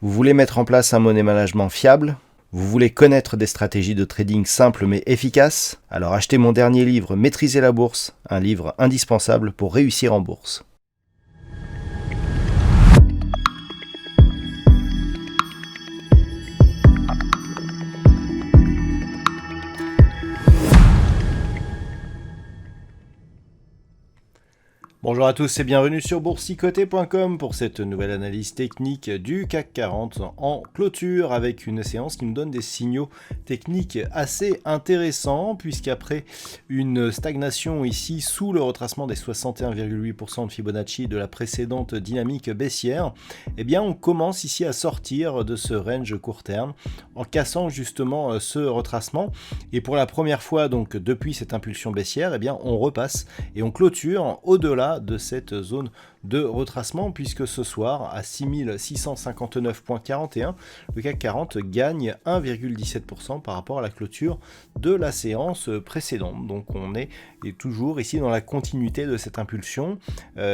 Vous voulez mettre en place un money management fiable? Vous voulez connaître des stratégies de trading simples mais efficaces? Alors achetez mon dernier livre Maîtriser la bourse, un livre indispensable pour réussir en bourse. Bonjour à tous et bienvenue sur boursicoté.com pour cette nouvelle analyse technique du CAC 40 en clôture avec une séance qui nous donne des signaux techniques assez intéressants puisqu'après une stagnation ici sous le retracement des 61,8% de Fibonacci de la précédente dynamique baissière, eh bien on commence ici à sortir de ce range court terme en cassant justement ce retracement et pour la première fois donc depuis cette impulsion baissière, eh bien on repasse et on clôture au-delà de cette zone de retracement puisque ce soir à 6659,41 le CAC 40 gagne 1,17% par rapport à la clôture de la séance précédente. Donc on est toujours ici dans la continuité de cette impulsion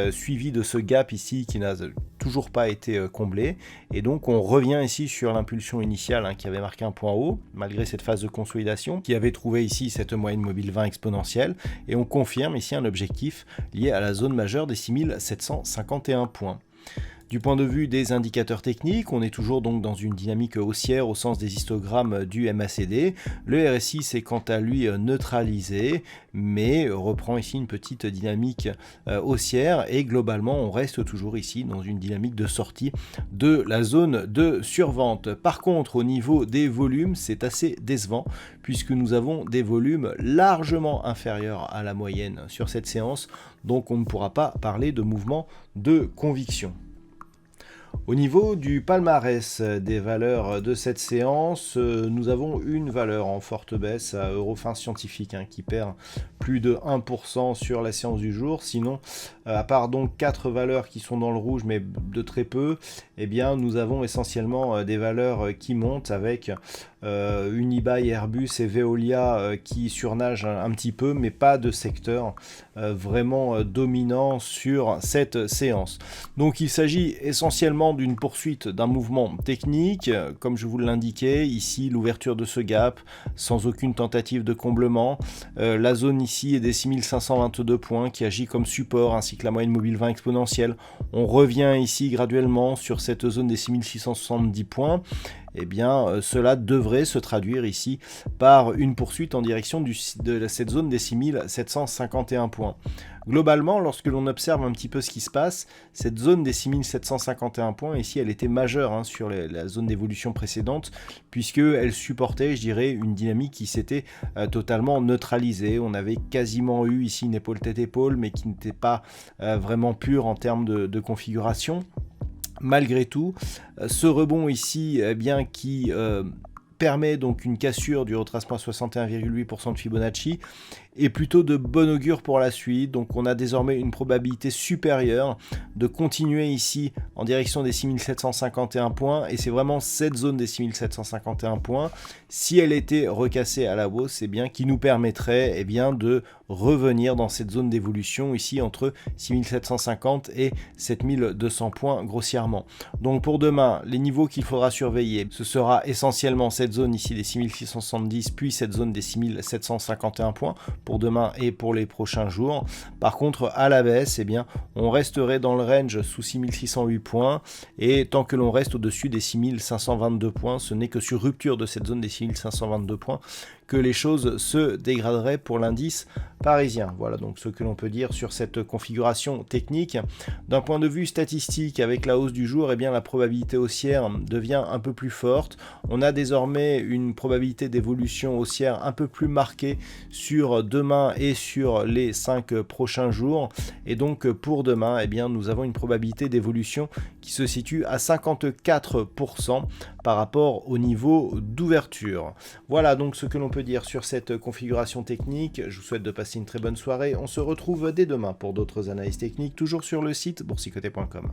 suivi de ce gap ici qui n'a toujours pas été comblé et donc on revient ici sur l'impulsion initiale qui avait marqué un point haut malgré cette phase de consolidation qui avait trouvé ici cette moyenne mobile 20 exponentielle et on confirme ici un objectif lié à la zone majeure des 6751 points. Du point de vue des indicateurs techniques, on est toujours donc dans une dynamique haussière au sens des histogrammes du MACD. Le RSI s'est quant à lui neutralisé, mais reprend ici une petite dynamique haussière et globalement on reste toujours ici dans une dynamique de sortie de la zone de survente. Par contre, au niveau des volumes, c'est assez décevant puisque nous avons des volumes largement inférieurs à la moyenne sur cette séance, donc on ne pourra pas parler de mouvement de conviction. Au niveau du palmarès des valeurs de cette séance, nous avons une valeur en forte baisse à Eurofins Scientifique qui perd plus de 1% sur la séance du jour. Sinon, à part donc 4 valeurs qui sont dans le rouge mais de très peu, eh bien nous avons essentiellement des valeurs qui montent avec Unibail, Airbus et Veolia qui surnagent un petit peu mais pas de secteur vraiment dominant sur cette séance. Donc il s'agit essentiellement d'une poursuite d'un mouvement technique, comme je vous l'indiquais, ici l'ouverture de ce gap sans aucune tentative de comblement, la zone ici est des 6522 points qui agit comme support ainsi que la moyenne mobile 20 exponentielle. On revient ici graduellement sur cette zone des 6670 points. Eh bien, cela devrait se traduire ici par une poursuite en direction de cette zone des 6751 points. Globalement, lorsque l'on observe un petit peu ce qui se passe, cette zone des 6751 points, ici, elle était majeure sur la zone d'évolution précédente, puisqu'elle supportait, je dirais, une dynamique qui s'était totalement neutralisée. On avait quasiment eu ici une épaule tête-épaule, mais qui n'était pas vraiment pure en termes de configuration. Malgré tout, ce rebond ici, bien qui permet donc une cassure du retracement à 61,8% de Fibonacci est plutôt de bon augure pour la suite. Donc on a désormais une probabilité supérieure de continuer ici en direction des 6751 points et c'est vraiment cette zone des 6751 points, si elle était recassée à la hausse, c'est bien qui nous permettrait de revenir dans cette zone d'évolution ici entre 6750 et 7200 points grossièrement. Donc pour demain, les niveaux qu'il faudra surveiller, ce sera essentiellement cette zone ici des 6670 puis cette zone des 6751 points pour demain et pour les prochains jours. Par contre, à la baisse, on resterait dans le range sous 6608 points et tant que l'on reste au-dessus des 6522 points, ce n'est que sur rupture de cette zone des 6522 points que les choses se dégraderaient pour l'indice parisien. Voilà donc ce que l'on peut dire sur cette configuration technique. D'un point de vue statistique, avec la hausse du jour, la probabilité haussière devient un peu plus forte. On a désormais une probabilité d'évolution haussière un peu plus marquée sur demain et sur les 5 prochains jours. Et donc pour demain, nous avons une probabilité d'évolution qui se situe à 54% par rapport au niveau d'ouverture. Voilà donc ce que l'on peut dire sur cette configuration technique. Je vous souhaite de passer une très bonne soirée. On se retrouve dès demain pour d'autres analyses techniques, toujours sur le site boursicoté.com.